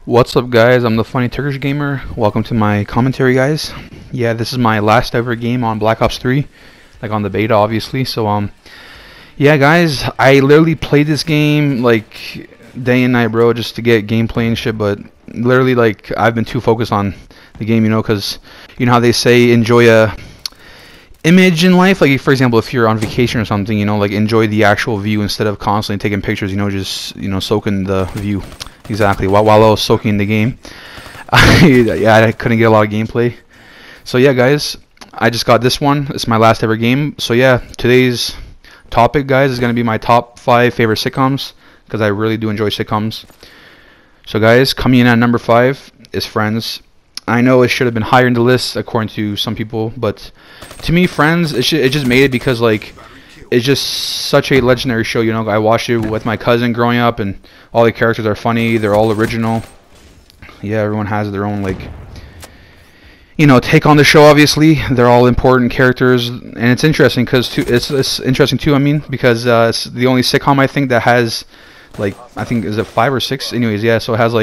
What's up, guys? I'm the Funny Turkish Gamer. Welcome to my commentary, guys. Yeah, this is my last ever game on Black Ops 3, like on the beta, obviously. So, yeah, guys, I literally played this game like day and night, bro, just to get gameplay and shit. But literally, like, I've been too focused on the game, because you know how they say enjoy a image in life. Like, for example, if you're on vacation or something, like enjoy the actual view instead of constantly taking pictures. Just soak in the view. Exactly. While I was soaking in the game, I couldn't get a lot of gameplay. So yeah, guys, I just got this one. It's my last ever game. So yeah, today's topic, guys, is gonna be my top 5 favorite sitcoms because I really do enjoy sitcoms. So guys, coming in at number 5 is Friends. I know it should have been higher in the list according to some people, but to me, Friends, it just made it because like it's just such a legendary show. I watched it with my cousin growing up, and all the characters are funny. They're all original. Yeah, everyone has their own take on the show. Obviously, they're all important characters, and it's interesting because it's interesting too. I mean, because it's the only sitcom I think that has I think is it 5 or 6. Anyways, yeah. So it has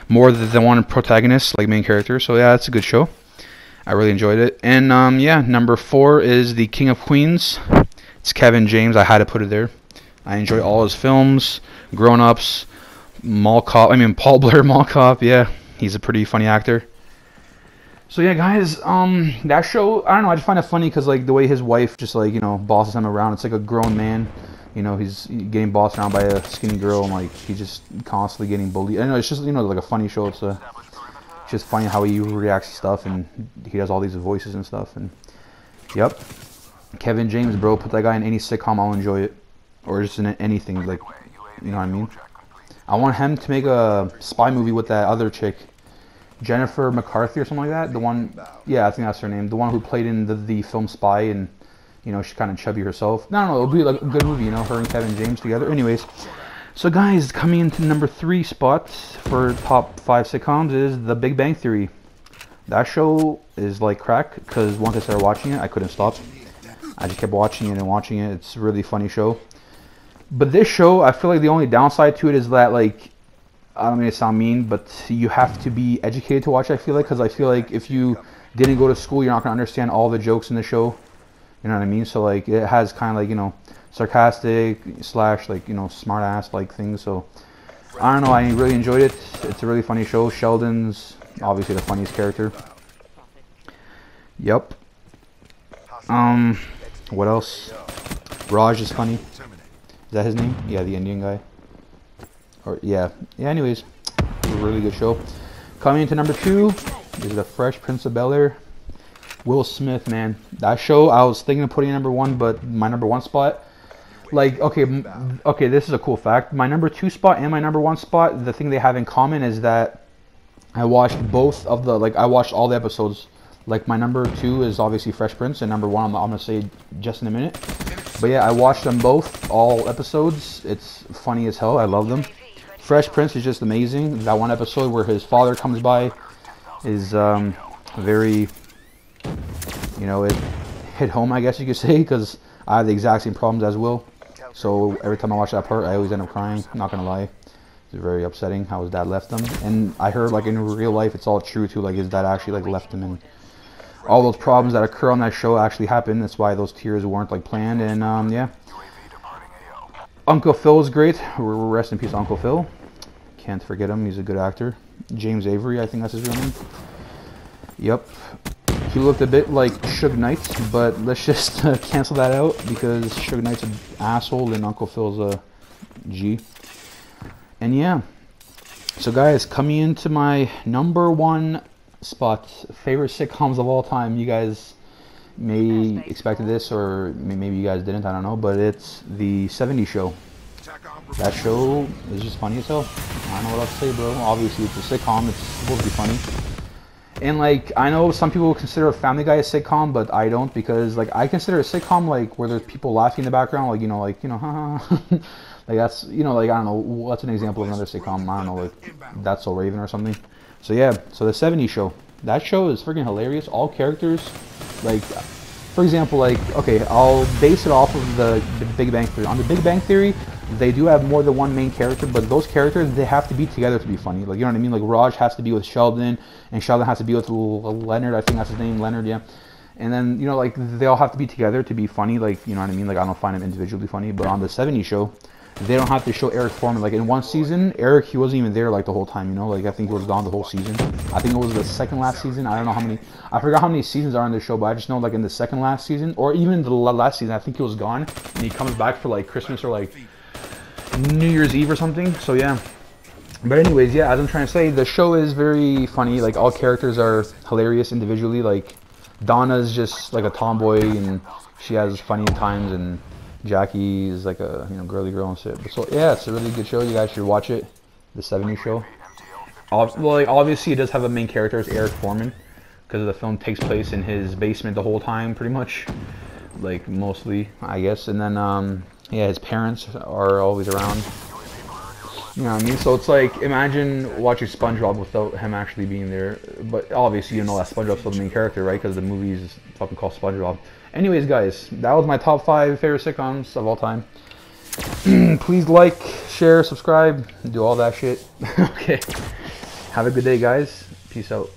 more than one protagonist, main character. So yeah, it's a good show. I really enjoyed it. And yeah, number 4 is the King of Queens. It's Kevin James. I had to put it there. I enjoy all his films, Grown Ups, Paul Blur Mall Cop. Yeah, he's a pretty funny actor. So yeah, guys, that show, I don't know, I just find it funny because the way his wife just bosses him around. It's like a grown man, he's getting bossed around by a skinny girl, and he's just constantly getting bullied. I know it's just like a funny show. It's just funny how he reacts to stuff, and he does all these voices and stuff. And yep. Kevin James, bro, put that guy in any sitcom, I'll enjoy it. Or just in anything, you know what I mean? I want him to make a spy movie with that other chick, Jennifer McCarthy or something like that. The one, yeah, I think that's her name. The one who played in the film Spy, and, she's kind of chubby herself. No, it'll be a good movie, her and Kevin James together. Anyways, so guys, coming into number 3 spot for top 5 sitcoms is The Big Bang Theory. That show is like crack, because once I started watching it, I couldn't stop. I just kept watching it and watching it. It's a really funny show. But this show, I feel like the only downside to it is that, I don't mean to sound mean, but you have to be educated to watch it, I feel like. Because I feel like if you didn't go to school, you're not going to understand all the jokes in the show. You know what I mean? So, it has kind of, sarcastic / smart-ass, things. So, I don't know. I really enjoyed it. It's a really funny show. Sheldon's obviously the funniest character. Yep. What else? Raj is funny. Is that his name? Yeah, the Indian guy. Or yeah. Anyways, a really good show. Coming into number 2 is The Fresh Prince of Bel-Air. Will Smith, man, that show I was thinking of putting number 1, but my number 1 spot, okay, this is a cool fact. My number 2 spot and my number 1 spot, the thing they have in common is that I watched both of the I watched all the episodes. My number 2 is obviously Fresh Prince, and number 1 I'm gonna say just in a minute. But yeah, I watched them both, all episodes. It's funny as hell. I love them. Fresh Prince is just amazing. That one episode where his father comes by is very, it hit home, I guess you could say, because I have the exact same problems as Will. So every time I watch that part, I always end up crying. I'm not gonna lie. It's very upsetting how his dad left him. And I heard in real life it's all true too. His dad actually left him, and all those problems that occur on that show actually happen. That's why those tears weren't planned. And yeah, Uncle Phil is great. Rest in peace, Uncle Phil. Can't forget him. He's a good actor. James Avery, I think that's his real name. Yep. He looked a bit like Suge Knight, but let's just cancel that out because Suge Knight's an asshole and Uncle Phil's a G. And yeah. So guys, coming into my number 1 spot, favorite sitcoms of all time. You guys may expected this, or maybe you guys didn't, I don't know, but it's the 70s Show. That show is just funny as hell. I don't know what else to say, bro. Obviously it's a sitcom, it's supposed to be funny. And I know some people consider a Family Guy a sitcom, but I don't, because I consider a sitcom where there's people laughing in the background, haha. That's, I don't know, what's an example of another sitcom? I don't know, That's So Raven or something. So yeah, so the 70s Show. That show is freaking hilarious. All characters, for example, okay, I'll base it off of the Big Bang Theory. On the Big Bang Theory, they do have more than one main character, but those characters, they have to be together to be funny. Like, you know what I mean? Like, Raj has to be with Sheldon, and Sheldon has to be with Leonard. I think that's his name, Leonard. Yeah. And then, you know, like, they all have to be together to be funny. Like, you know what I mean? Like, I don't find them individually funny, but on the 70s show, they don't have to show Eric Foreman. Like, in one season, Eric, he wasn't even there, like, the whole time, you know? Like, I think he was gone the whole season. I think it was the second last season. I don't know how many. I forgot how many seasons are on the show, but I just know, like, in the second last season, or even the last season, I think he was gone. And he comes back for, like, Christmas or, like, New Year's Eve or something. So, yeah. But anyways, yeah, as I'm trying to say, the show is very funny. Like, all characters are hilarious individually. Like, Donna's just, like, a tomboy, and she has funny times, and Jackie is like a, you know, girly girl and shit. But so yeah, it's a really good show. You guys should watch it. The 70s show. Well, like, obviously it does have a main character, it's Eric Foreman, because the film takes place in his basement the whole time, pretty much, like, mostly, I guess. And then yeah, his parents are always around. You know what I mean? So it's like, imagine watching SpongeBob without him actually being there. But obviously you know that SpongeBob's still the main character, right? Because the movie is fucking called SpongeBob. Anyways, guys, that was my top 5 favorite sitcoms of all time. Please like, share, subscribe, do all that shit. Okay. Have a good day, guys. Peace out.